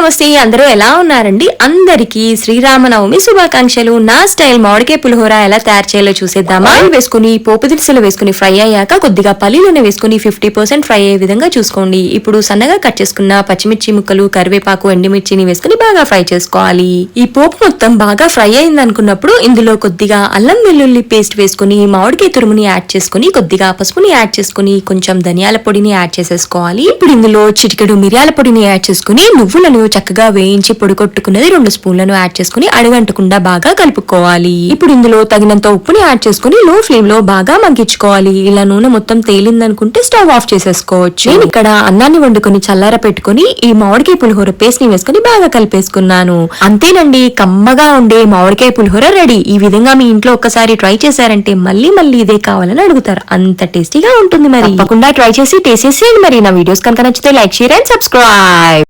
నమస్తే, అందరూ ఎలా ఉన్నారండి? అందరికీ శ్రీరామనవమి శుభాకాంక్షలు. నా స్టైల్ మామిడికాయ పులిహోర ఎలా తయారు చేయాలో చూసేద్దామా? ఆయిల్ వేసుకుని పోపు దినుసులు వేసుకుని ఫ్రై అయ్యాక కొద్దిగా పల్లీలోనే వేసుకుని 50% ఫ్రై అయ్యే విధంగా చూసుకోండి. ఇప్పుడు సన్నగా కట్ చేసుకున్న పచ్చిమిర్చి ముక్కలు, కరివేపాకు, ఎండుమిర్చిని వేసుకుని బాగా ఫ్రై చేసుకోవాలి. ఈ పోపు మొత్తం బాగా ఫ్రై అయింది అనుకున్నప్పుడు ఇందులో కొద్దిగా అల్లం వెల్లుల్లి పేస్ట్ వేసుకుని మామిడికాయ తురుముని యాడ్ చేసుకుని కొద్దిగా పసుపుని యాడ్ చేసుకుని కొంచెం ధనియాల పొడిని యాడ్ చేసేసుకోవాలి. ఇప్పుడు ఇందులో చిటికెడు మిరియాల పొడిని యాడ్ చేసుకుని నువ్వులను చక్కగా వేయించి పొడి కొట్టుకున్నది 2 స్పూన్లను యాడ్ చేసుకుని అడుగంటకుండా బాగా కలుపుకోవాలి. ఇప్పుడు ఇందులో తగినంత ఉప్పుని యాడ్ చేసుకుని లో ఫ్లేమ్ లో బాగా మగ్గించుకోవాలి. ఇలా నూనె మొత్తం తేలిందనుకుంటే స్టవ్ ఆఫ్ చేసేసుకోవచ్చు. నేను ఇక్కడ అన్నాన్ని వండుకొని చల్లార పెట్టుకుని ఈ మామిడికాయ పులిహోర పేస్ట్ ని వేసుకుని బాగా కలిపేసుకున్నాను. అంతేనండి, కమ్మగా ఉండే మామిడికాయ పులిహోర రెడీ. ఈ విధంగా మీ ఇంట్లో ఒక్కసారి ట్రై చేశారంటే మళ్ళీ మళ్ళీ ఇదే కావాలని అడుగుతారు. అంత టేస్టీగా ఉంటుంది. మరి తప్పకుండా ట్రై చేసి టేస్ట్ చేసేయండి. మరి నా వీడియోస్ కనుక నచ్చితే లైక్, షేర్ అండ్ సబ్స్క్రైబ్.